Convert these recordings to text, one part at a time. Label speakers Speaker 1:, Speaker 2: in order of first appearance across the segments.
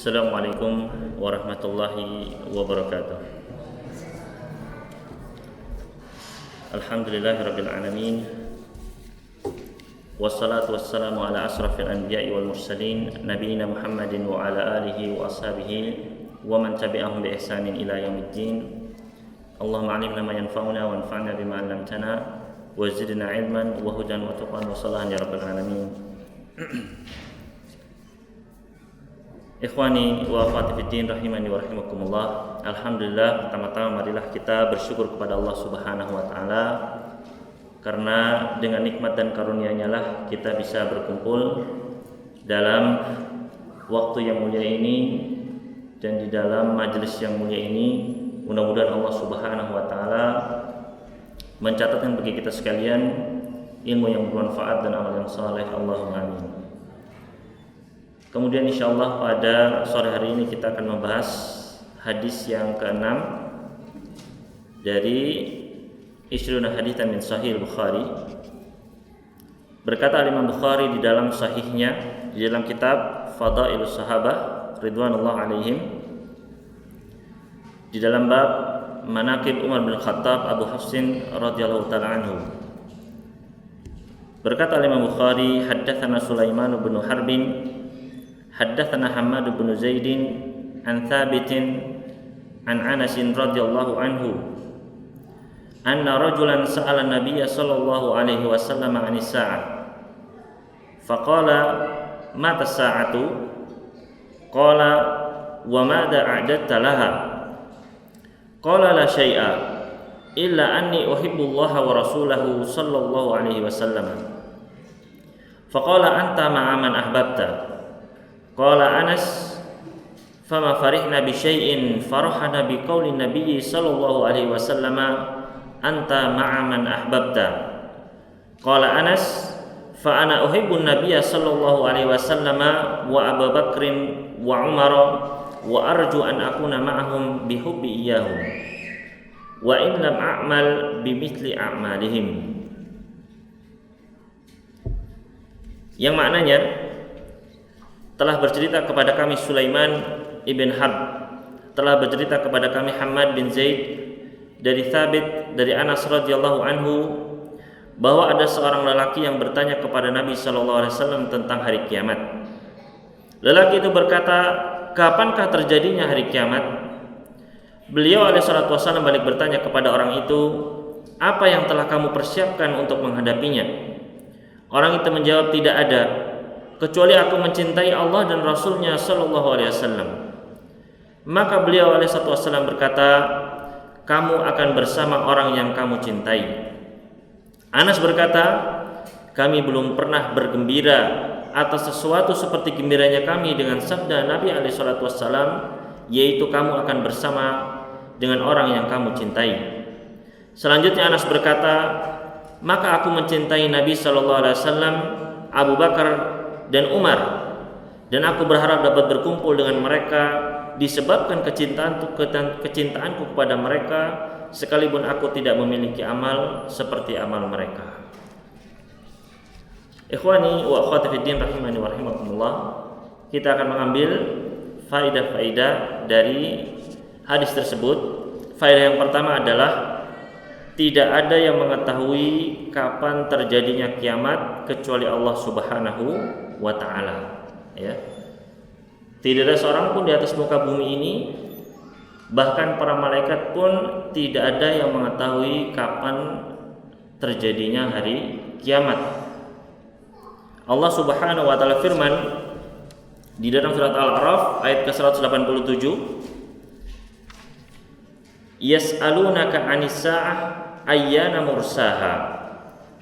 Speaker 1: Assalamualaikum warahmatullahi wabarakatuh. Alhamdulillahirabbil alamin. Wassalatu wassalamu ala asrafil anbiya'i wal mursalin nabiyina Muhammadin wa ala alihi wa ashabihi wa man tabi'ahum bi ihsanin ila yaumiddin. Allahumma 'allimna ma yanfa'una wanfa'na bima 'allamtana wa zidna 'ilman wa hudan wa tuqan wa salahan ya rabbal alamin. Ikhwani wa akhwati fiddin rahimani wa rahimakumullah. Alhamdulillah, pertama-tama marilah kita bersyukur kepada Allah Subhanahu wa taala karena dengan nikmat dan karunia-Nya lah kita bisa berkumpul dalam waktu yang mulia ini dan di dalam majelis yang mulia ini. Mudah-mudahan Allah Subhanahu wa taala mencatatkan bagi kita sekalian ilmu yang bermanfaat dan amal yang saleh. Allahumma amin. Kemudian insyaallah pada sore hari ini kita akan membahas hadis yang ke-6 dari Ishruna haditsan min Sahih Bukhari. Berkata Imam Bukhari di dalam sahihnya, di dalam kitab Fadailus Sahabah ridwanullah alaihim, di dalam bab Manaqib Umar bin Khattab Abu Hafsin radhiyallahu taala anhu. Berkata Imam Bukhari, haddatsana Sulaiman bin Harbin haddatsana Hammad bin Zaid an Thabit an Anas radhiyallahu anhu anna rajulan sa'ala an-nabiy sallallahu alaihi wasallam 'anis sa'ah faqala mata as-sa'atu qala wa madza a'dadta laha qala la syai'a illa anni uhibbu Allah wa rasulahu sallallahu alaihi wasallam faqala anta ma'a man ahbabta. Qala Anas, fama farihna bi syai'in farahana bi qauli Nabi sallallahu alaihi wasallam anta ma'a man ahbabta. Qala Anas, fa ana uhibbu an-nabiyya sallallahu alaihi wasallam wa Abu Bakrin wa Umar wa arju an akuna ma'ahum bi hubbi iyyahum wa in lam a'mal bi mithli a'malihim. Yang maknanya, telah bercerita kepada kami Sulaiman ibn Harb, telah bercerita kepada kami Hammad bin Zaid dari Thabit dari Anas radhiyallahu anhu bahwa ada seorang lelaki yang bertanya kepada Nabi sallallahu alaihi wasallam tentang hari kiamat. Lelaki itu berkata, "Kapankah terjadinya hari kiamat?" Beliau alaihi salatu wasallam balik bertanya kepada orang itu, "Apa yang telah kamu persiapkan untuk menghadapinya?" Orang itu menjawab, "Tidak ada, kecuali aku mencintai Allah dan Rasulnya sallallahu alaihi wasallam." Maka beliau alaihi wasallam berkata, "Kamu akan bersama orang yang kamu cintai." Anas berkata, "Kami belum pernah bergembira atas sesuatu seperti gembiranya kami dengan sabda Nabi alaihi wasallam, yaitu kamu akan bersama dengan orang yang kamu cintai." Selanjutnya Anas berkata, "Maka aku mencintai Nabi sallallahu alaihi wasallam, Abu Bakar dan Umar, dan aku berharap dapat berkumpul dengan mereka disebabkan kecintaanku kepada mereka, sekalipun aku tidak memiliki amal seperti amal mereka." Ikhwani wa akhwati fiddin rahimani wa rahimakumullah, kita akan mengambil faidah-faidah dari hadis tersebut. Faidah yang pertama adalah tidak ada yang mengetahui kapan terjadinya kiamat kecuali Allah Subhanahu wa ta'ala, ya. Tidak ada seorang pun di atas muka bumi ini, bahkan para malaikat pun tidak ada yang mengetahui kapan terjadinya hari kiamat. Allah Subhanahu wa ta'ala firman di dalam surat Al-A'raf ayat ke-187, "Yas'alunaka 'anis sa'ah ayyana mursaha."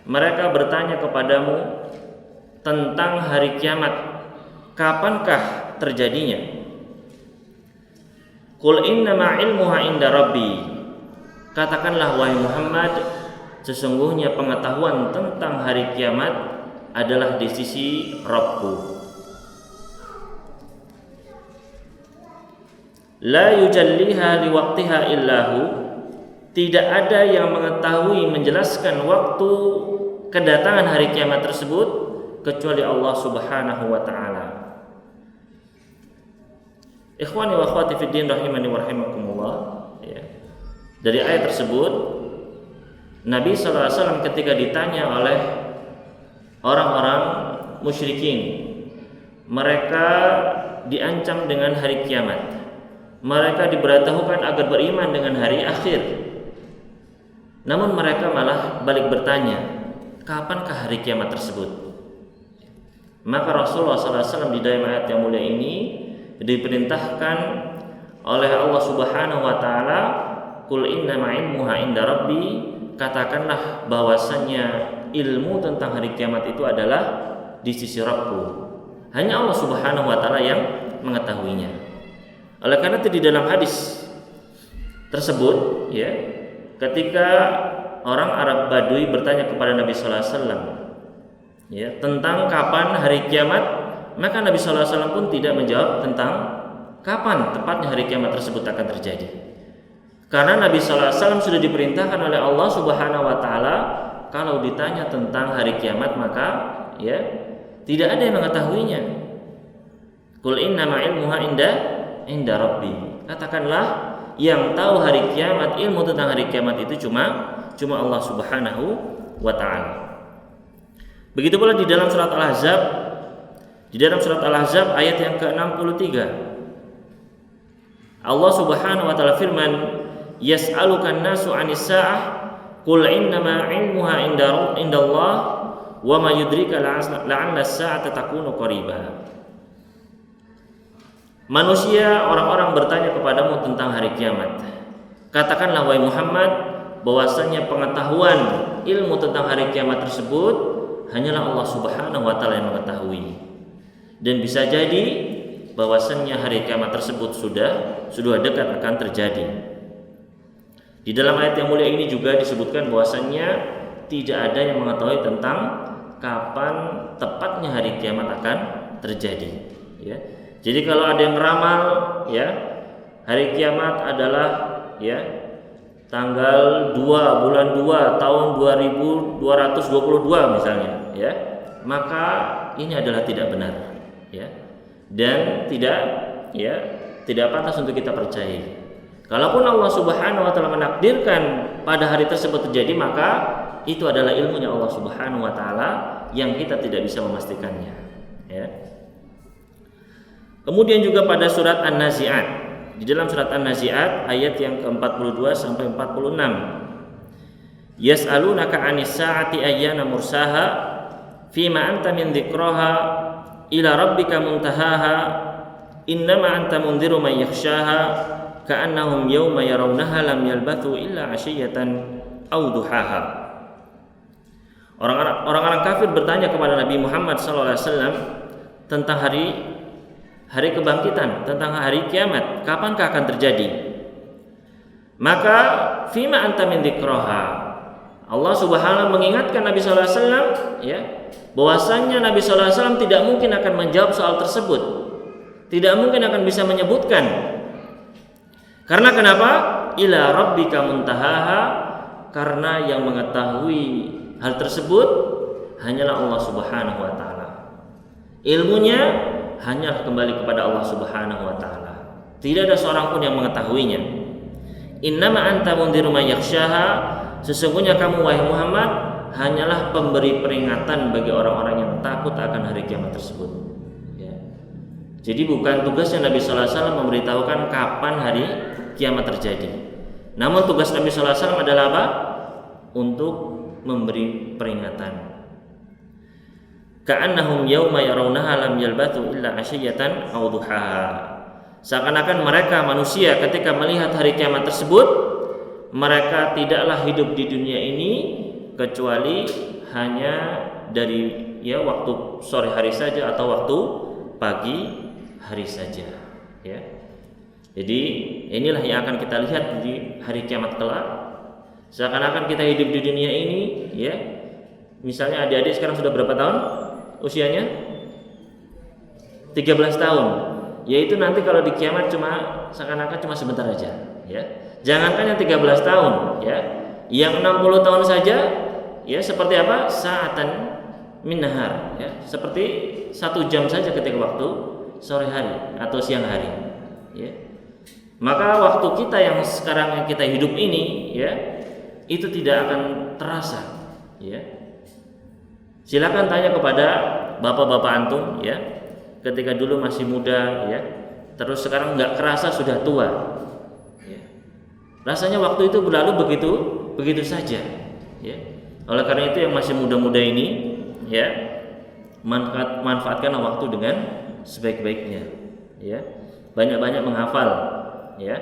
Speaker 1: Mereka bertanya kepadamu tentang hari kiamat, kapankah terjadinya? Qul innama ilmuha inda rabbi. Katakanlah wahai Muhammad, sesungguhnya pengetahuan tentang hari kiamat adalah di sisi Rabbku. La yujalliha liwaqtiha illahu. Tidak ada yang mengetahui menjelaskan waktu kedatangan hari kiamat tersebut kecuali Allah Subhanahu wa taala. Ikhwani wa akhwati fid din rahimani wa rahimakumullah, ya. Dari ayat tersebut Nabi sallallahu alaihi wasallam ketika ditanya oleh orang-orang musyrikin, mereka diancam dengan hari kiamat. Mereka diberitahukan agar beriman dengan hari akhir. Namun mereka malah balik bertanya, kapankah hari kiamat tersebut? Maka Rasulullah SAW di dalam ayat yang mulia ini diperintahkan oleh Allah Subhanahu wa taala, "Qul innama ilmuha inda rabbi," katakanlah bahwasannya ilmu tentang hari kiamat itu adalah di sisi Rabbku. Hanya Allah Subhanahu wa taala yang mengetahuinya. Oleh karena itu di dalam hadis tersebut, ya, ketika orang Arab Badui bertanya kepada Nabi sallallahu alaihi wasallam, ya, tentang kapan hari kiamat, maka Nabi sallallahu alaihi wasallam pun tidak menjawab tentang kapan tepatnya hari kiamat tersebut akan terjadi. Karena Nabi sallallahu alaihi wasallam sudah diperintahkan oleh Allah Subhanahu wa taala, kalau ditanya tentang hari kiamat maka, ya, tidak ada yang mengetahuinya. Qul innama ilmuha inda rabbi. Katakanlah yang tahu hari kiamat, ilmu tentang hari kiamat itu cuma Allah Subhanahu wa taala. Begitu pula di dalam surat Al-Ahzab, ayat yang ke-63. Allah Subhanahu wa taala firman, "Yas'alukan nasu 'anis sa'ah, qul innama 'ilmuha indallah wa ma yudrika la'alla as-sa'ata takunu qariba." Manusia, orang-orang bertanya kepadamu tentang hari kiamat. Katakanlah wahai Muhammad, bahwasanya pengetahuan ilmu tentang hari kiamat tersebut hanyalah Allah Subhanahu wa taala yang mengetahui. Dan bisa jadi bahwasanya hari kiamat tersebut sudah dekat akan terjadi. Di dalam ayat yang mulia ini juga disebutkan bahwasanya tidak ada yang mengetahui tentang kapan tepatnya hari kiamat akan terjadi, ya. Jadi kalau ada yang meramal, ya, hari kiamat adalah, ya, tanggal 2 bulan 2 tahun 2222 misalnya, ya, maka ini adalah tidak benar, ya, dan tidak pantas untuk kita percaya. Kalaupun Allah Subhanahu wa taala menakdirkan pada hari tersebut terjadi, maka itu adalah ilmunya Allah Subhanahu wa taala yang kita tidak bisa memastikannya, ya. Kemudian juga pada surat An-Nazi'at, di dalam surat An-Nazi'at ayat yang ke-42 sampai 46. Yas'alunaka 'anis sa'ati ayyana mursaha fima anta min dzikraha ila rabbika muntahaha innama anta mundziru man yakhshaha ka'annahum yawma yarawnaha lam yalbathu illa 'ashiyatan aw duhaha. Orang-orang kafir bertanya kepada Nabi Muhammad sallallahu alaihi wasallam tentang hari kebangkitan, tentang hari kiamat, kapankah akan terjadi? Maka fima anta min dzikraha, Allah Subhanahu mengingatkan Nabi sallallahu alaihi wasallam, ya, bahwasanya Nabi sallallahu alaihi wasallam tidak mungkin akan menjawab soal tersebut. Tidak mungkin akan bisa menyebutkan. Karena kenapa? Ila rabbika muntahaha, karena yang mengetahui hal tersebut hanyalah Allah Subhanahu wa taala. Ilmunya hanya kembali kepada Allah Subhanahu wa taala. Tidak ada seorang pun yang mengetahuinya. Innama anta mundziru may yakhshaha, sesungguhnya kamu wahai Muhammad hanyalah pemberi peringatan bagi orang-orang yang takut akan hari kiamat tersebut, ya. Jadi bukan tugasnya Nabi sallallahu alaihi wasallam memberitahukan kapan hari kiamat terjadi. Namun tugas Nabi sallallahu alaihi wasallam adalah apa? Untuk memberi peringatan. Ka'annahum yauma yarawnaha lam yalbathu illa 'ashiyatan aw duhaha. Seakan-akan mereka manusia ketika melihat hari kiamat tersebut, mereka tidaklah hidup di dunia ini kecuali hanya dari, ya, waktu sore hari saja atau waktu pagi hari saja, ya. Jadi inilah yang akan kita lihat di hari kiamat kelak. Seakan-akan kita hidup di dunia ini, ya. Misalnya adik-adik sekarang sudah berapa tahun usianya? 13 tahun. Yaitu nanti kalau di kiamat seakan-akan cuma sebentar aja, ya. Jangankan yang 13 tahun, ya. Yang 60 tahun saja, ya, seperti apa? Sa'atan min nahar, ya. Seperti 1 jam saja ketika waktu sore hari atau siang hari. ya, maka waktu kita yang sekarang yang kita hidup ini, ya, itu tidak akan terasa, ya. Silakan tanya kepada bapak-bapak antum, ya, ketika dulu masih muda, ya, terus sekarang nggak kerasa sudah tua, ya. Rasanya waktu itu berlalu begitu saja, ya. Oleh karena itu yang masih muda-muda ini, ya, manfaatkan waktu dengan sebaik-baiknya, ya. Banyak-banyak menghafal, ya,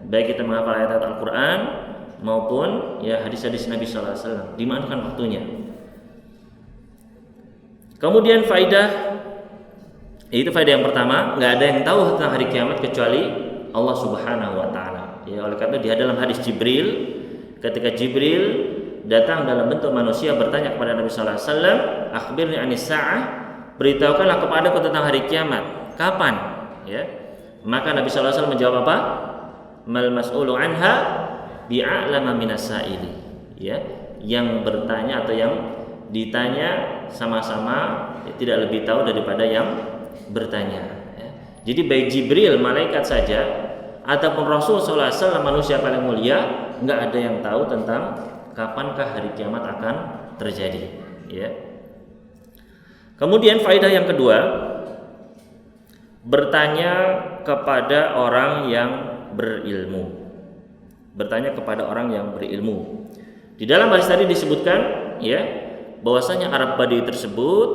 Speaker 1: baik kita menghafal ayat Al-Quran maupun ya hadis-hadis Nabi Sallallahu Alaihi Wasallam. Dimanfaatkan waktunya. Kemudian itu faedah yang pertama, nggak ada yang tahu tentang hari kiamat kecuali Allah Subhanahu Wa Taala. Ya, oleh karena itu dalam hadis Jibril, ketika Jibril datang dalam bentuk manusia bertanya kepada Nabi Sallallahu Alaihi Wasallam, akhbirni anis sa'ah, beritahukanlah kepadaku tentang hari kiamat, kapan? Ya, maka Nabi Sallallahu Alaihi Wasallam menjawab apa? Mal mas'ulu anha bi'a'lama minas sa'ili. Ya, yang bertanya atau yang ditanya sama-sama ya, tidak lebih tahu daripada yang bertanya. Ya. Jadi baik Jibril malaikat saja ataupun Rasul Sallallahu Alaihi Wasallam manusia paling mulia, nggak ada yang tahu tentang kapankah hari kiamat akan terjadi. Ya. Kemudian faedah yang kedua, bertanya kepada orang yang berilmu. Bertanya kepada orang yang berilmu. Di dalam hadis tadi disebutkan, ya, bahwasanya Arab Badui tersebut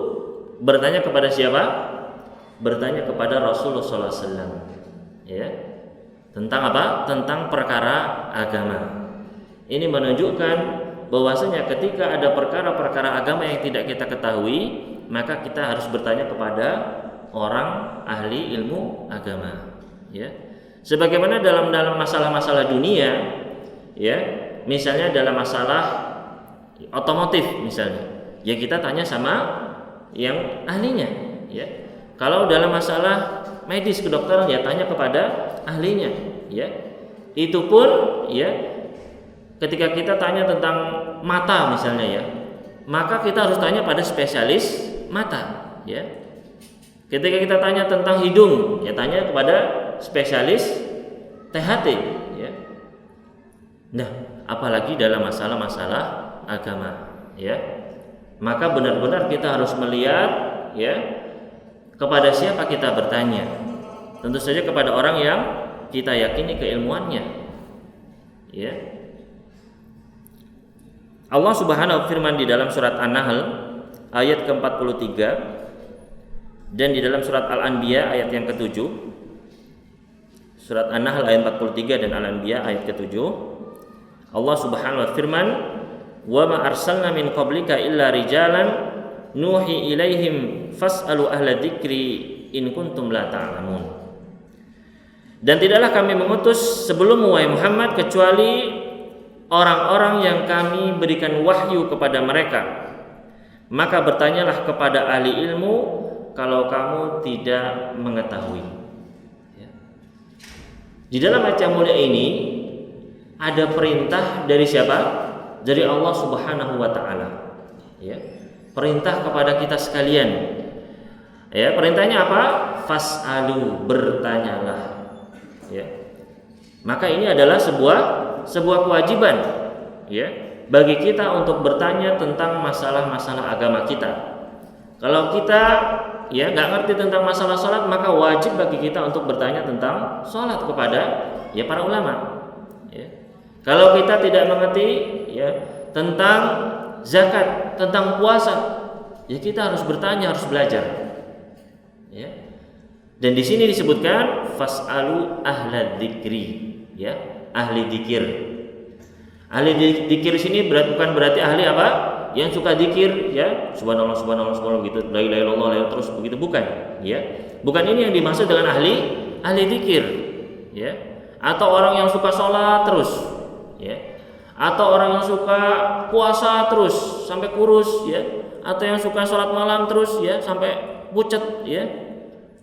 Speaker 1: bertanya kepada siapa? Bertanya kepada Rasulullah Sallallahu Alaihi Wasallam, ya, tentang apa? Tentang perkara agama. Ini menunjukkan bahwasanya ketika ada perkara-perkara agama yang tidak kita ketahui, maka kita harus bertanya kepada orang ahli ilmu agama, ya. Sebagaimana dalam masalah-masalah dunia, ya, misalnya dalam masalah otomotif misalnya, ya kita tanya sama yang ahlinya, ya. Kalau dalam masalah medis kedokteran, ya tanya kepada ahlinya, ya. Itu pun, ya, ketika kita tanya tentang mata misalnya, ya, maka kita harus tanya pada spesialis mata, ya. Ketika kita tanya tentang hidung, ya tanya kepada spesialis THT, ya. Nah, apalagi dalam masalah-masalah agama, ya. Maka benar-benar kita harus melihat, ya, kepada siapa kita bertanya. Tentu saja kepada orang yang kita yakini keilmuannya, ya. Allah Subhanahu wa firman di dalam surat An-Nahl ayat ke-43 dan di dalam surat Al-Anbiya ayat yang ke-7. Surat An-Nahl ayat 43 dan Al-Anbiya ayat ke-7. Allah Subhanahu wa firman, "Wa ma arsalna min qablika illa rijalan nuhi ilaihim fas'alu ahla dzikri in kuntum la ta'lamun." Dan tidaklah kami mengutus sebelum wahai Muhammad kecuali orang-orang yang kami berikan wahyu kepada mereka. Maka bertanyalah kepada ahli ilmu kalau kamu tidak mengetahui. Ya. Di dalam ayat yang mulia ini ada perintah dari siapa? Dari Allah Subhanahu wa taala. Ya. Perintah kepada kita sekalian. Ya, perintahnya apa? Fas'alu, bertanyalah. Ya. Maka ini adalah sebuah kewajiban, ya, bagi kita untuk bertanya tentang masalah-masalah agama kita. Kalau kita, ya, nggak ngerti tentang masalah sholat, maka wajib bagi kita untuk bertanya tentang sholat kepada, ya, para ulama. Ya. Kalau kita tidak mengerti, ya, tentang zakat, tentang puasa, ya kita harus bertanya, harus belajar. Ya. Dan di sini disebutkan fas'alu ahla dzikri, ya, ahli dzikir. Ahli dzikir sini bukan berarti ahli apa? Yang suka dzikir, ya, subhanallah subhanallah subhanallah gitu, la ilaha illallah terus begitu, bukan, ya. Bukan ini yang dimaksud dengan ahli dzikir, ya. Atau orang yang suka sholat terus, ya. Atau orang yang suka puasa terus sampai kurus, ya. Atau yang suka sholat malam terus, ya, sampai pucat, ya.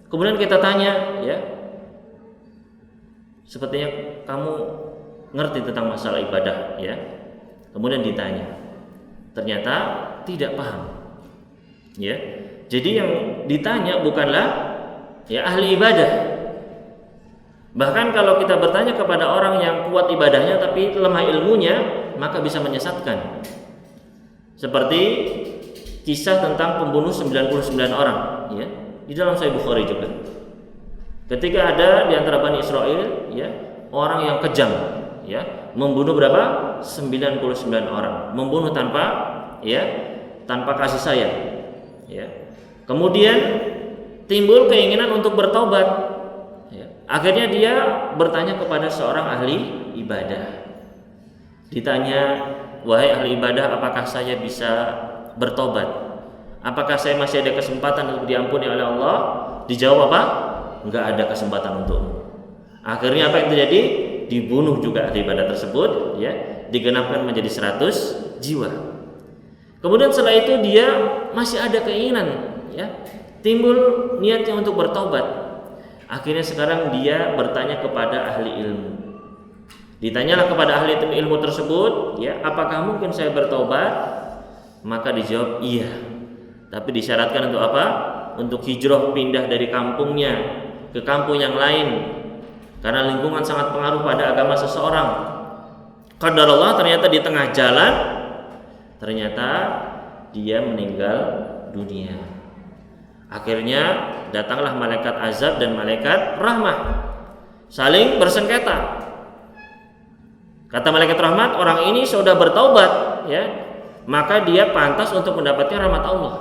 Speaker 1: Kemudian kita tanya, ya, sepertinya kamu ngerti tentang masalah ibadah, ya. Kemudian ditanya, ternyata tidak paham, ya. Jadi yang ditanya bukanlah, ya, ahli ibadah, Bahkan kalau kita bertanya kepada orang yang kuat ibadahnya tapi lemah ilmunya, maka bisa menyesatkan. Seperti kisah tentang pembunuh 99 orang, ya, di dalam Sahih Bukhari juga. Ketika ada di antara Bani Israel, ya, orang yang kejam, ya, membunuh berapa? 99 orang, membunuh tanpa kasih sayang, ya. Kemudian timbul keinginan untuk bertobat, ya. Akhirnya dia bertanya kepada seorang ahli ibadah. Ditanya, wahai ahli ibadah, apakah saya bisa bertobat? Apakah saya masih ada kesempatan untuk diampuni oleh Allah? Dijawab apa? Enggak ada kesempatan untukmu. Akhirnya apa yang terjadi? Dibunuh juga ahli ibadah tersebut, ya, digenapkan menjadi 100 jiwa. Kemudian setelah itu dia masih ada keinginan, ya, timbul niatnya untuk bertobat. Akhirnya sekarang dia bertanya kepada ahli ilmu. Ditanyalah kepada ahli ilmu tersebut, ya, apakah mungkin saya bertobat? Maka dijawab iya. Tapi disyaratkan untuk apa? Untuk hijrah, pindah dari kampungnya ke kampung yang lain. Karena lingkungan sangat pengaruh pada agama seseorang. Qadarullah, ternyata di tengah jalan ternyata dia meninggal dunia. Akhirnya datanglah malaikat azab dan malaikat rahmah, saling bersengketa. Kata malaikat rahmat, orang ini sudah bertaubat, ya, maka dia pantas untuk mendapatkan rahmat Allah.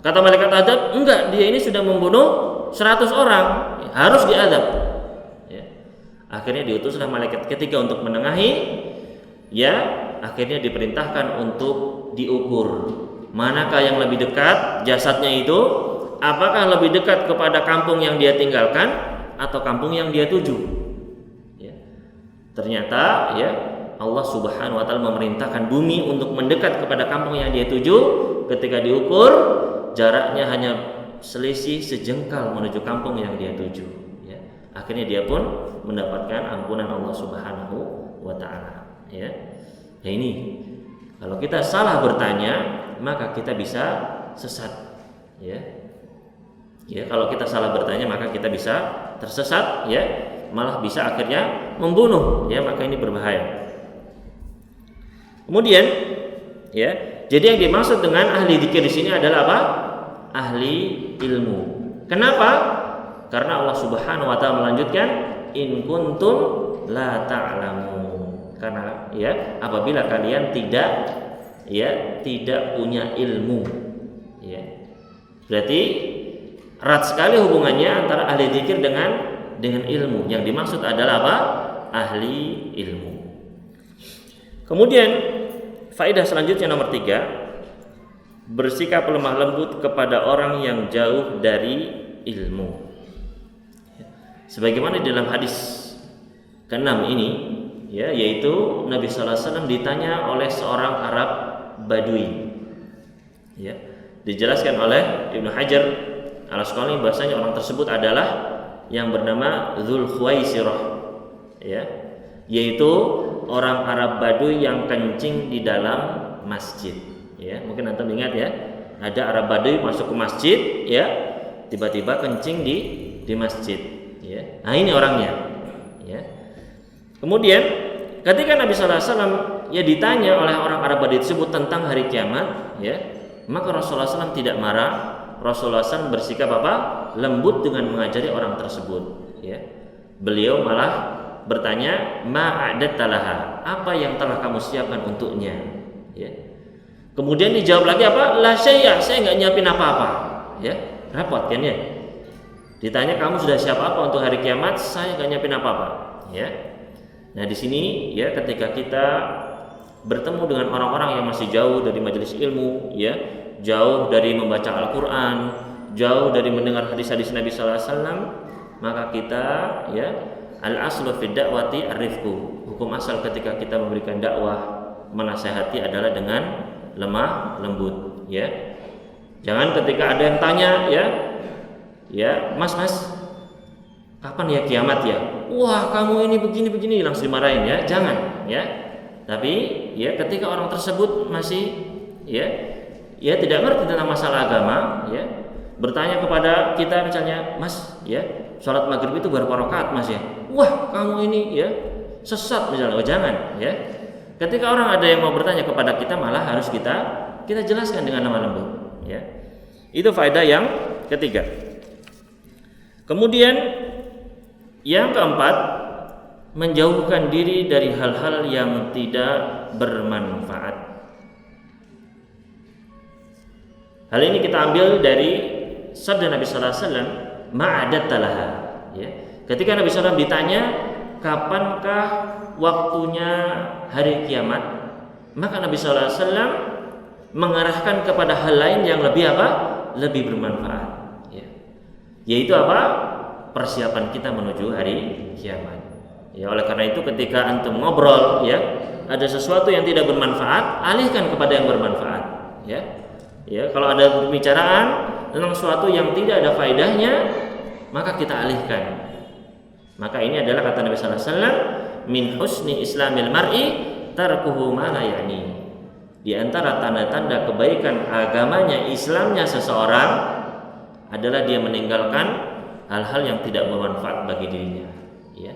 Speaker 1: Kata malaikat azab, enggak, dia ini sudah membunuh 100 orang, harus diazab, ya. Akhirnya diutuslah malaikat ketiga untuk menengahi, ya. Akhirnya diperintahkan untuk diukur manakah yang lebih dekat jasadnya itu, apakah lebih dekat kepada kampung yang dia tinggalkan atau kampung yang dia tuju, ya. Ternyata, ya, Allah Subhanahu wa taala memerintahkan bumi untuk mendekat kepada kampung yang dia tuju. Ketika diukur, jaraknya hanya selisih sejengkal menuju kampung yang dia tuju, ya. Akhirnya dia pun mendapatkan ampunan Allah Subhanahu wa taala, ya. Ya, ini kalau kita salah bertanya, maka kita bisa sesat, ya. Ya, kalau kita salah bertanya maka kita bisa tersesat, ya, malah bisa akhirnya membunuh, ya, maka ini berbahaya. Kemudian, ya, jadi yang dimaksud dengan ahli dzikir di sini adalah apa? Ahli ilmu. Kenapa? Karena Allah Subhanahu wa taala melanjutkan, in kuntum la ta'lamun. Karena, ya, apabila kalian tidak punya ilmu, ya. Berarti erat sekali hubungannya antara ahli dzikir dengan ilmu. Yang dimaksud adalah apa? Ahli ilmu. Kemudian faedah selanjutnya nomor 3, bersikap lemah lembut kepada orang yang jauh dari ilmu. Sebagaimana di dalam hadis ke-6 ini, ya, yaitu Nabi sallallahu alaihi wasallam ditanya oleh seorang Arab Badui, ya. Dijelaskan oleh Ibnu Hajar Al-Asqalani bahasanya orang tersebut adalah yang bernama Dzul Khuwaisirah, ya, yaitu orang Arab Badui yang kencing di dalam masjid, ya. Mungkin antum ingat, ya, ada Arab Badui masuk ke masjid, ya, tiba-tiba kencing di masjid, ya. Nah, ini orangnya, ya. Kemudian ketika Nabi sallallahu alaihi wasallam, ya, ditanya oleh orang Arab Badui tersebut tentang hari kiamat, ya, maka Rasulullah SAW tidak marah. Rasulullah SAW bersikap apa? Lembut dengan mengajari orang tersebut, ya. Beliau malah bertanya, ma'adattalaha, apa yang telah kamu siapkan untuknya, ya. Kemudian dijawab lagi apa? La syai'a, saya enggak nyiapin apa-apa, ya. Repot kan, ya. Ditanya kamu sudah siap apa untuk hari kiamat? Saya enggak nyiapin apa-apa, ya. Nah, di sini, ya, ketika kita bertemu dengan orang-orang yang masih jauh dari majelis ilmu, ya, jauh dari membaca Al-Quran, jauh dari mendengar hadis-hadis Nabi sallallahu alaihi wasallam, maka kita, ya, al-aslu fid da'wati ar-rifqu. Hukum asal ketika kita memberikan dakwah, menasihati adalah dengan lemah lembut, ya. Jangan ketika ada yang tanya, ya, Mas, kapan ya kiamat, ya? Wah, kamu ini begini langsung dimarahin, ya. Jangan, ya. Tapi, ya, ketika orang tersebut masih, ya tidak ngerti tentang masalah agama, ya, bertanya kepada kita misalnya, Mas, ya, sholat maghrib itu berapa rakaat, Mas, ya? wah kamu ini ya sesat misalnya. Oh, jangan ya. Ketika orang ada yang mau bertanya kepada kita, malah harus kita jelaskan dengan lemah lembut ya. Itu faedah yang ketiga. Kemudian yang keempat, menjauhkan diri dari hal-hal yang tidak bermanfaat. Hal ini kita ambil dari sabda Nabi sallallahu alaihi wasallam, ma'adattalaha ya. Ketika Nabi sallallahu alaihi wasallam ditanya, kapankah waktunya hari kiamat? Maka Nabi sallallahu alaihi wasallam mengarahkan kepada hal lain yang lebih apa? Lebih bermanfaat ya. Yaitu apa? Persiapan kita menuju hari kiamat. Ya, oleh karena itu ketika antum ngobrol ya, ada sesuatu yang tidak bermanfaat, alihkan kepada yang bermanfaat ya. Ya, kalau ada pembicaraan tentang sesuatu yang tidak ada faedahnya, maka kita alihkan. Maka ini adalah kata Nabi sallallahu alaihi wasallam, min husni islamil mar'i tarkuhu ma la ya'ni. Di antara tanda-tanda kebaikan agamanya, Islamnya seseorang adalah dia meninggalkan hal-hal yang tidak bermanfaat bagi dirinya ya.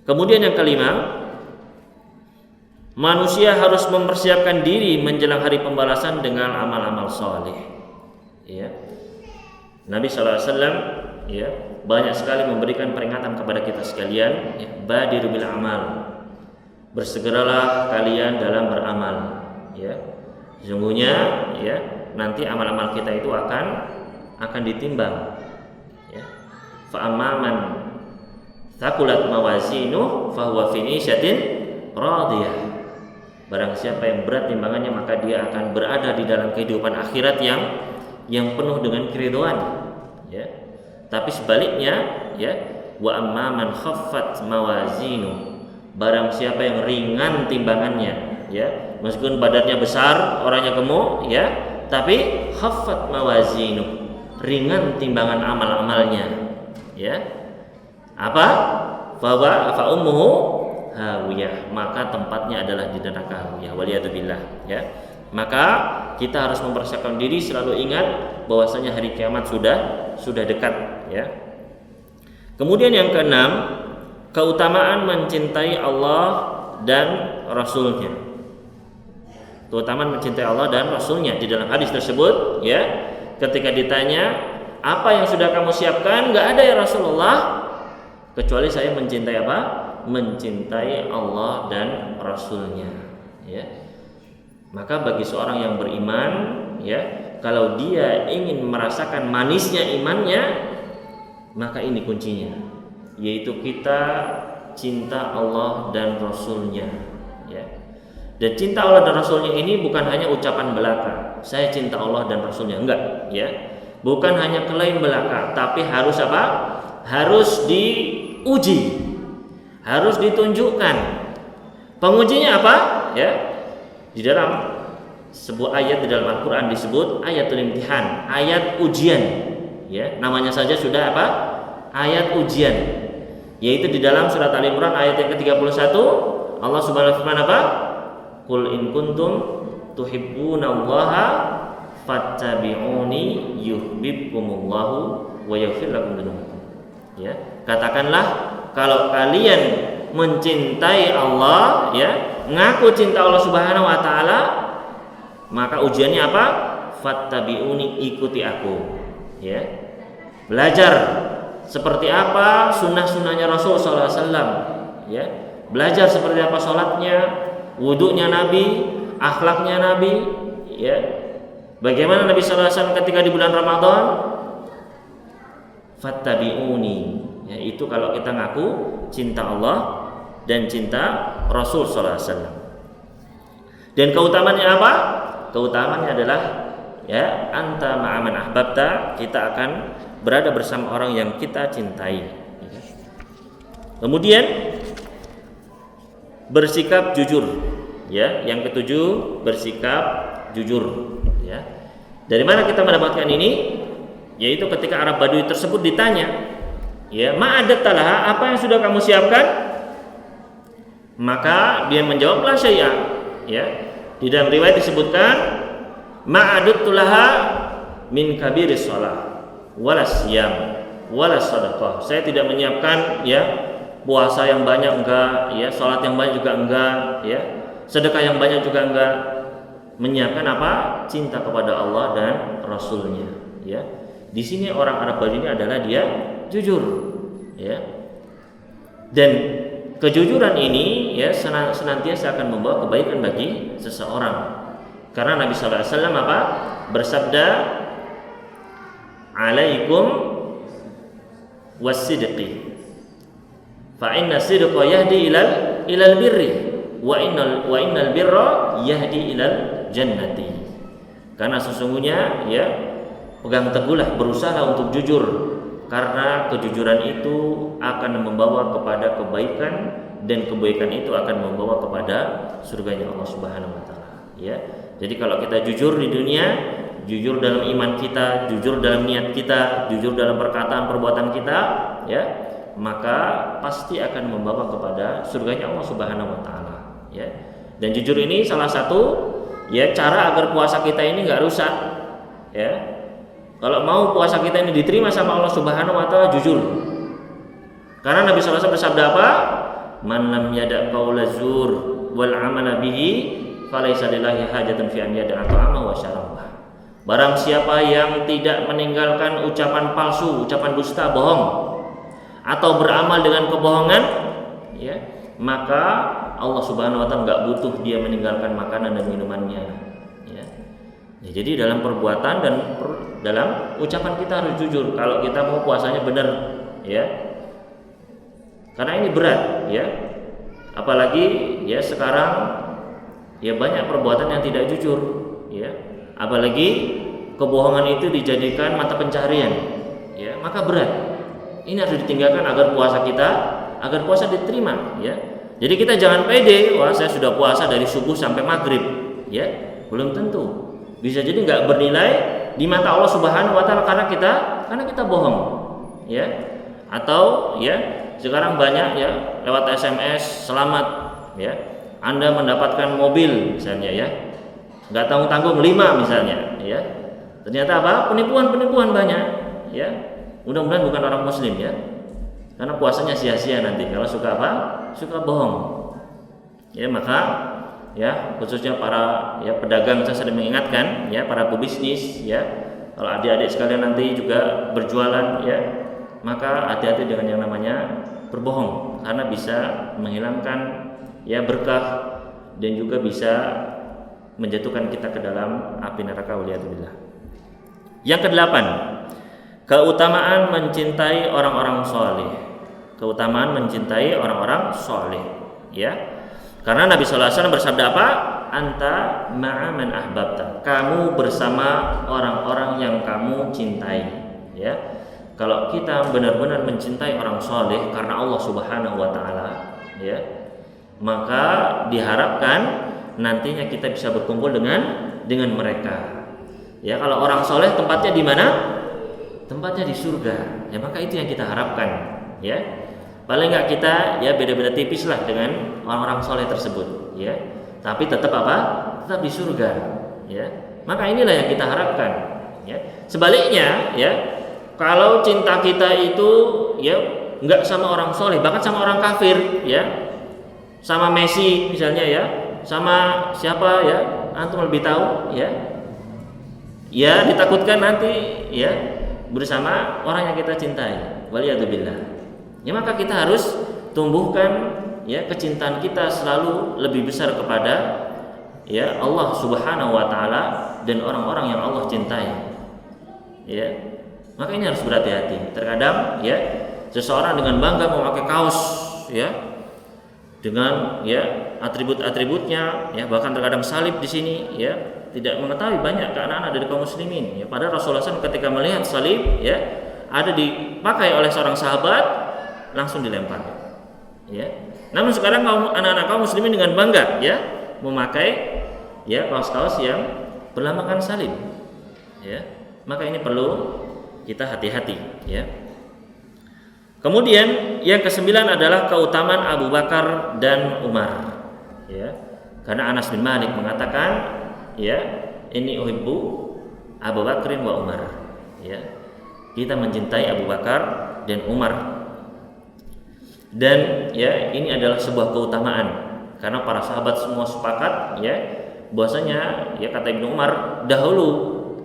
Speaker 1: Kemudian yang kelima, manusia harus mempersiapkan diri menjelang hari pembalasan dengan amal-amal saleh ya. Nabi sallallahu alaihi wasallam ya banyak sekali memberikan peringatan kepada kita sekalian ya, badiru bil amal, bersegeralah kalian dalam beramal ya. Sesungguhnya ya nanti amal-amal kita itu akan ditimbang ya. Fa amman thaqulat mawazinu fa huwa fi 'ishatin radiyah. Barang siapa yang berat timbangannya, maka dia akan berada di dalam kehidupan akhirat yang penuh dengan keridhaan ya. Tapi sebaliknya ya, wa amman khaffat mawazinu, barang siapa yang ringan timbangannya ya, meskipun badannya besar, orangnya gemuk ya, tapi khaffat mawazinu, ringan timbangan amal-amalnya ya. Apa? Fa ummuhu hawiyah, maka tempatnya adalah di neraka hawiyah, waliyadzubillah ya. Maka kita harus mempersiapkan diri, selalu ingat bahwasanya hari kiamat sudah dekat ya. Kemudian yang keenam, keutamaan mencintai Allah dan Rasulnya. Keutamaan mencintai Allah dan Rasulnya di dalam hadis tersebut ya, ketika ditanya apa yang sudah kamu siapkan, nggak ada ya Rasulullah, kecuali saya mencintai apa? Mencintai Allah dan Rasulnya ya. Maka bagi seorang yang beriman ya, kalau dia ingin merasakan manisnya imannya, maka ini kuncinya, yaitu kita cinta Allah dan Rasulnya ya. Dan cinta Allah dan Rasulnya ini bukan hanya ucapan belaka, saya cinta Allah dan Rasulnya, enggak ya. Bukan hanya klaim belaka, tapi harus apa? Harus diuji, harus ditunjukkan. Pengujinya apa? Ya, di dalam sebuah ayat di dalam Al-Quran disebut ayatul imtihan, ayat ujian. Ya, namanya saja sudah apa? Ayat ujian. Yaitu di dalam surat Al-Imran ayat yang ke-31, Allah Subhanahu wa taala apa? Qul in kuntum tuhibbunallaha fattabi'uni yuhibbukumullahu wa yaghfir lakum dzunubakum. Ya, katakanlah kalau kalian mencintai Allah ya, ngaku cinta Allah Subhanahu wa taala, maka ujiannya apa? Fattabi'uni, ikuti aku ya. Belajar seperti apa sunnah-sunnahnya Rasul sallallahu alaihi wasallam ya. Belajar seperti apa salatnya, wudunya Nabi, akhlaknya Nabi ya. Bagaimana Nabi sallallahu alaihi wasallam ketika di bulan Ramadan? Fattabi'uni ya, itu kalau kita ngaku cinta Allah dan cinta Rasul sallallahu alaihi wasallam. Dan keutamaannya apa? Keutamaannya adalah ya, anta ma'aman ahbabta, kita akan berada bersama orang yang kita cintai. Kemudian bersikap jujur ya. Yang ketujuh, bersikap jujur ya. Dari mana kita mendapatkan ini? Yaitu ketika Arab Badui tersebut ditanya ya, ma'adattalaha, apa yang sudah kamu siapkan? Maka dia menjawab la syai'a ya. Di dalam riwayat disebutkan ma'adattulaha min kabiris shalah wala siyam wala sadaqah. Saya tidak menyiapkan ya puasa yang banyak enggak, ya, salat yang banyak juga enggak, ya, sedekah yang banyak juga enggak. Menyiapkan apa? Cinta kepada Allah dan Rasulnya, ya. Di sini orang Arab Badui ini adalah dia jujur, ya. Dan kejujuran ini, ya, senantiasa akan membawa kebaikan bagi seseorang. Karena Nabi sallallahu alaihi wasallam apa? Bersabda, "Alaikum was-sidqi. Fa inna sidqa yahdi ilal birri wa innal birra yahdi ilal jannati." Karena sesungguhnya, ya, pegang teguhlah, berusaha untuk jujur, karena kejujuran itu akan membawa kepada kebaikan, dan kebaikan itu akan membawa kepada surganya Allah Subhanahu wa taala, ya. Jadi kalau kita jujur di dunia, jujur dalam iman kita, jujur dalam niat kita, jujur dalam perkataan perbuatan kita, ya, maka pasti akan membawa kepada surganya Allah Subhanahu wa taala, ya. Dan jujur ini salah satu, ya, cara agar puasa kita ini enggak rusak, ya. Kalau mau puasa kita ini diterima sama Allah Subhanahu wa taala, jujur. Karena Nabi sallallahu alaihi wasallam bersabda apa? Man lam yada' qaula zur wal 'amala bihi falaisa lillahi hajatun fi an yada'a ta'ama wa syarabah. Barang siapa yang tidak meninggalkan ucapan palsu, ucapan dusta, bohong, atau beramal dengan kebohongan, ya, maka Allah Subhanahu wa taala enggak butuh dia meninggalkan makanan dan minumannya, ya. Ya, jadi dalam perbuatan dan dalam ucapan kita harus jujur kalau kita mau puasanya benar, ya. Karena ini berat, ya. Apalagi, ya, sekarang, ya, banyak perbuatan yang tidak jujur, ya. Apalagi kebohongan itu dijadikan mata pencaharian, ya, maka berat. Ini harus ditinggalkan agar puasa kita, agar puasa diterima, ya. Jadi kita jangan pede, wah saya sudah puasa dari subuh sampai maghrib, ya. Belum tentu. Bisa jadi nggak bernilai di mata Allah Subhanahu wa taala karena kita bohong, ya. Atau, ya, sekarang banyak, ya, lewat SMS selamat, ya, Anda mendapatkan mobil misalnya, ya, nggak tanggung-tanggung 5 misalnya, ya. Ternyata apa? Penipuan banyak, ya. Mudah-mudahan bukan orang Muslim, ya. Karena puasanya sia-sia nanti kalau suka apa? Suka bohong. Ya, maka, ya, khususnya para, ya, pedagang, saya sering mengingatkan, ya, para pebisnis, ya, kalau adik-adik sekalian nanti juga berjualan, ya, maka hati-hati dengan yang namanya berbohong, karena bisa menghilangkan, ya, berkah dan juga bisa menjatuhkan kita ke dalam api neraka waliyadzubillah. Yang kedelapan, keutamaan mencintai orang-orang soleh. Keutamaan mencintai orang-orang soleh, ya. Karena Nabi sallallahu alaihi wasallam bersabda apa? Anta ma'a man ahbabta. Kamu bersama orang-orang yang kamu cintai, ya. Kalau kita benar-benar mencintai orang soleh karena Allah Subhanahu wa taala, ya, maka diharapkan nantinya kita bisa berkumpul dengan mereka. Ya, kalau orang soleh tempatnya di mana? Tempatnya di surga. Ya, maka itu yang kita harapkan, ya. Paling enggak kita, ya, beda-beda tipis lah dengan orang-orang soleh tersebut, ya. Tapi tetap apa? Tetap di surga, ya. Maka inilah yang kita harapkan, ya. Sebaliknya, ya, kalau cinta kita itu, ya, enggak sama orang soleh, bahkan sama orang kafir, ya, sama Messi misalnya, ya, sama siapa, ya, antum lebih tahu, ya, ya, ditakutkan nanti, ya, bersama orang yang kita cintai, waliyadzubillah. Ya, maka kita harus tumbuhkan, ya, kecintaan kita selalu lebih besar kepada, ya, Allah Subhanahu wa taala dan orang-orang yang Allah cintai, ya. Maka ini harus berhati-hati. Terkadang, ya, seseorang dengan bangga memakai kaos, ya, dengan, ya, atribut-atributnya, ya, bahkan terkadang salib di sini, ya, tidak mengetahui banyak ke anak-anak dari kaum muslimin, ya. Padahal Rasulullah SAW ketika melihat salib, ya, ada dipakai oleh seorang sahabat, langsung dilempar, ya. Namun sekarang anak-anak kaum muslimin dengan bangga, ya, memakai, ya, kaos-kaos yang berlambangkan salib, ya. Maka ini perlu kita hati-hati, ya. Kemudian yang kesembilan adalah keutamaan Abu Bakar dan Umar, ya. Karena Anas bin Malik mengatakan, ya, ini uhibbu Abu Bakrin wa Umar, ya. Kita mencintai Abu Bakar dan Umar. Dan ya ini adalah sebuah keutamaan karena para sahabat semua sepakat ya bahwasanya ya kata Ibnu Umar, dahulu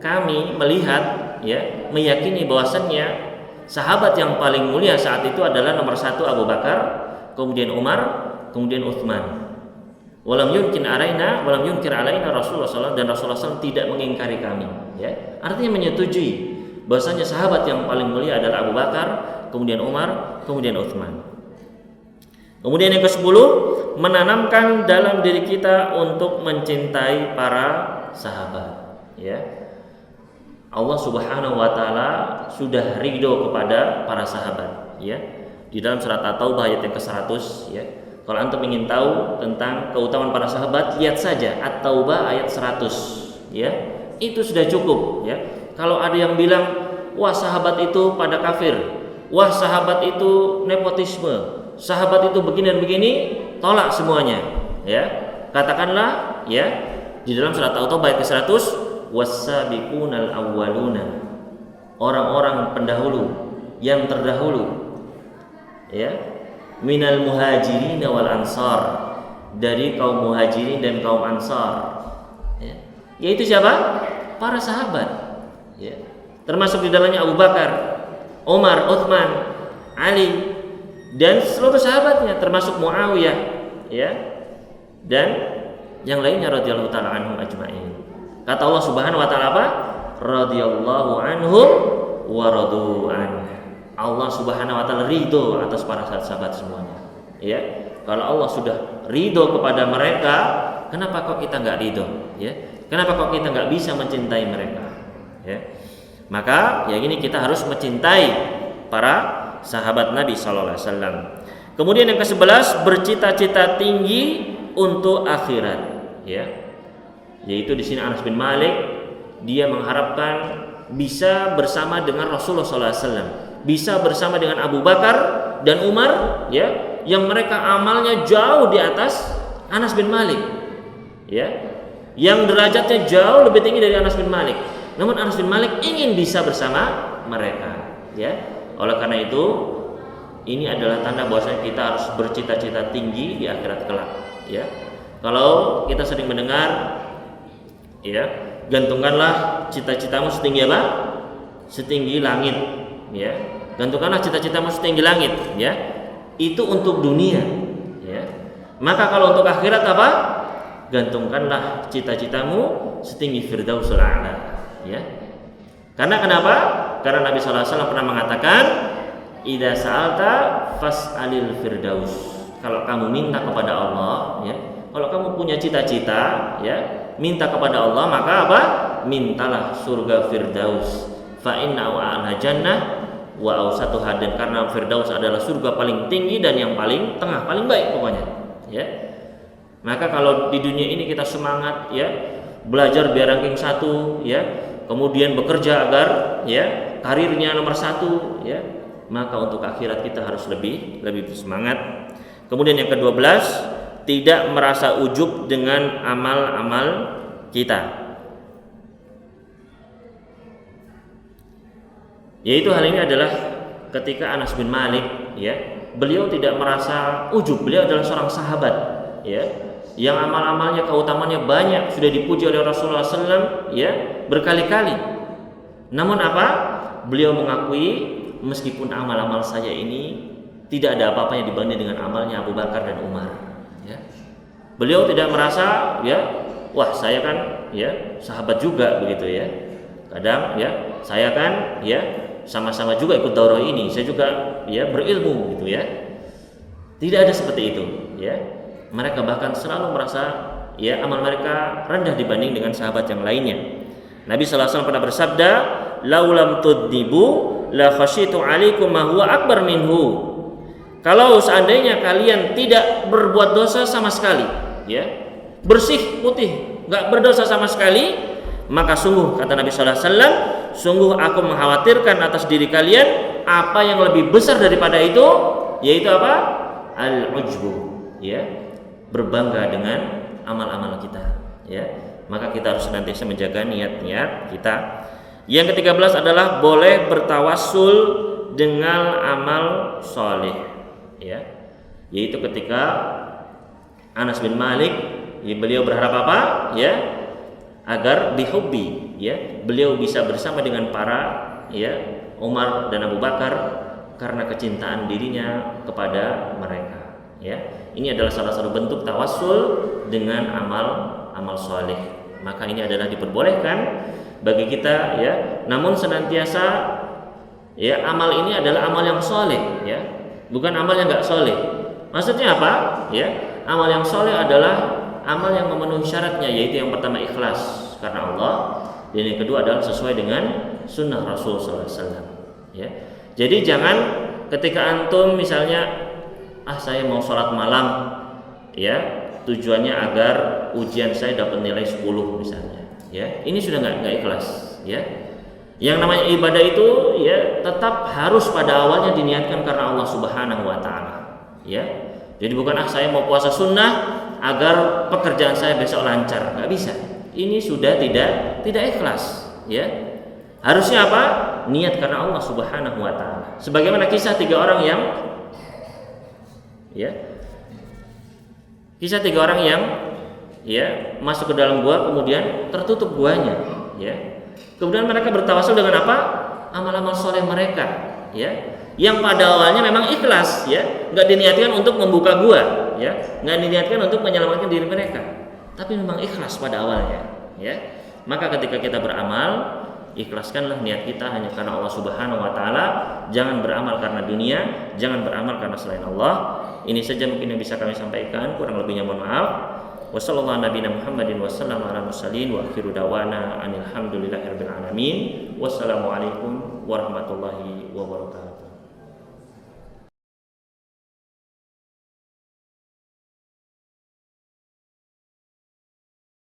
Speaker 1: kami melihat ya meyakini bahwasannya sahabat yang paling mulia saat itu adalah nomor 1 Abu Bakar, kemudian Umar, kemudian Utsman. Walam yunkir alaina Rasulullah SAW, dan Rasulullah SAW tidak mengingkari kami. Ya, artinya menyetujui bahwasanya sahabat yang paling mulia adalah Abu Bakar, kemudian Umar, kemudian Utsman. Kemudian yang ke-10, menanamkan dalam diri kita untuk mencintai para sahabat. Ya, Allah Subhanahu Wa Taala sudah ridho kepada para sahabat. Ya, di dalam surat At-Taubah ayat yang ke-100. Ya. Kalau antum ingin tahu tentang keutamaan para sahabat, lihat saja At-Taubah ayat 100, ya. Itu sudah cukup, ya. Kalau ada yang bilang, wah sahabat itu pada kafir, wah sahabat itu nepotisme, sahabat itu begini dan begini, tolak semuanya, ya. Katakanlah, ya, di dalam surat At-Taubah ayat ke-100, was-sabiqunal awwaluna, orang-orang pendahulu yang terdahulu, ya, minal muhajirin wal ansar, dari kaum muhajirin dan kaum ansar, ya. Yaitu siapa? Para sahabat, ya. Termasuk di dalamnya Abu Bakar, Umar, Utsman, Ali, dan seluruh sahabatnya, termasuk Muawiyah, ya, dan yang lainnya radhiyallahu taala anhum ajma'in. Kata Allah Subhanahu wa taala apa? Radhiyallahu anhum wa radu anhu. Allah Subhanahu wa taala ridho atas para sahabat semuanya. Ya, kalau Allah sudah ridho kepada mereka, kenapa kok kita nggak ridho? Ya, kenapa kok kita nggak bisa mencintai mereka? Ya, maka ya ini kita harus mencintai para sahabat Nabi Sallallahu Alaihi Wasallam. Kemudian yang ke-11, bercita-cita tinggi untuk akhirat. Ya, yaitu di sini Anas bin Malik dia mengharapkan bisa bersama dengan Rasulullah Sallallahu Alaihi Wasallam, bisa bersama dengan Abu Bakar dan Umar, ya, yang mereka amalnya jauh di atas Anas bin Malik, ya, yang derajatnya jauh lebih tinggi dari Anas bin Malik. Namun Anas bin Malik ingin bisa bersama mereka, ya. Oleh karena itu, ini adalah tanda bahwasanya kita harus bercita-cita tinggi di akhirat kelak, ya. Kalau kita sering mendengar, ya, gantungkanlah cita-citamu setinggi apa? Setinggi langit, ya. Gantungkanlah cita-citamu setinggi langit, ya. Itu untuk dunia, ya. Maka kalau untuk akhirat apa? Gantungkanlah cita-citamu setinggi Firdausul A'la, ya. Karena kenapa? Karena Nabi sallallahu alaihi wasallam pernah mengatakan, "Idza sa'alta fas'alil firdaus." Kalau kamu minta kepada Allah, ya. Kalau kamu punya cita-cita, ya, minta kepada Allah, maka apa? Mintalah surga Firdaus. Fa inna wa'al jannah wa awsatuha, dan karena Firdaus adalah surga paling tinggi dan yang paling tengah, paling baik pokoknya, ya. Maka kalau di dunia ini kita semangat, ya, belajar biar ranking 1, ya, kemudian bekerja agar, ya, karirnya nomor 1, ya, maka untuk akhirat kita harus lebih bersemangat. Kemudian yang ke-12, tidak merasa ujub dengan amal-amal kita. Yaitu hal ini adalah ketika Anas bin Malik, ya, beliau tidak merasa ujub. Beliau adalah seorang sahabat, ya, yang amal-amalnya, keutamaannya banyak, sudah dipuji oleh Rasulullah SAW, ya, berkali-kali. Namun apa? Beliau mengakui, meskipun amal-amal saya ini tidak ada apa-apanya dibanding dengan amalnya Abu Bakar dan Umar, ya. Beliau tidak merasa, ya, wah saya kan, ya, sahabat juga begitu, ya. Kadang, ya, saya kan, ya, sama-sama juga ikut daurah ini, saya juga, ya, berilmu gitu, ya. Tidak ada seperti itu, ya. Mereka bahkan selalu merasa, ya, amal mereka rendah dibanding dengan sahabat yang lainnya. Nabi sallallahu alaihi wasallam pernah bersabda, "Laulam tudnibu la khasyitu 'alaikum ma huwa akbar minhu." Kalau seandainya kalian tidak berbuat dosa sama sekali, ya, bersih putih, nggak berdosa sama sekali, maka sungguh, kata Nabi sallallahu alaihi wasallam, sungguh aku mengkhawatirkan atas diri kalian apa yang lebih besar daripada itu, yaitu apa? Al-ujbu, ya, berbangga dengan amal-amal kita, ya. Maka kita harus senantiasa menjaga niat-niat kita. Yang ke-13 adalah boleh bertawassul dengan amal soleh, ya. yaitu ketika Anas bin Malik, ya, beliau berharap apa? Ya, agar bihubbi, ya, beliau bisa bersama dengan para, ya, Umar dan Abu Bakar karena kecintaan dirinya kepada mereka. Ya, ini adalah salah satu bentuk tawassul dengan amal soleh. Maka ini adalah diperbolehkan bagi kita, ya. Namun senantiasa, ya, amal ini adalah amal yang soleh, ya, bukan amal yang enggak soleh. Maksudnya apa? Ya, amal yang soleh adalah amal yang memenuhi syaratnya, yaitu yang pertama ikhlas karena Allah, dan yang kedua adalah sesuai dengan sunnah Rasul SAW. Ya, jadi jangan ketika antum misalnya, saya mau sholat malam, ya, tujuannya agar ujian saya dapat nilai 10 misalnya, ya, ini sudah nggak ikhlas, ya. Yang namanya ibadah itu, ya, tetap harus pada awalnya diniatkan karena Allah Subhanahu wa taala, ya. Jadi bukan saya mau puasa sunnah agar pekerjaan saya besok lancar, nggak bisa. Ini sudah tidak ikhlas, ya. Harusnya apa? Niat karena Allah Subhanahu wa taala. Sebagaimana kisah 3 orang yang, ya, kisah 3 orang yang, ya, masuk ke dalam gua kemudian tertutup guanya, ya. Kemudian mereka bertawasul dengan apa? Amal-amal soleh mereka, ya, yang pada awalnya memang ikhlas, ya, nggak diniatkan untuk membuka gua, ya, nggak diniatkan untuk menyelamatkan diri mereka, tapi memang ikhlas pada awalnya, ya. Maka ketika kita beramal, ikhlaskanlah niat kita hanya karena Allah Subhanahu wa taala, jangan beramal karena dunia, jangan beramal karena selain Allah. Ini saja mungkin yang bisa kami sampaikan, kurang lebihnya mohon maaf. Wassallallahu nabiyana Muhammadin wasallam ala mursalin wa akhiru dawana anil hamdulillahirabbil alamin. Wassalamualaikum warahmatullahi wabarakatuh.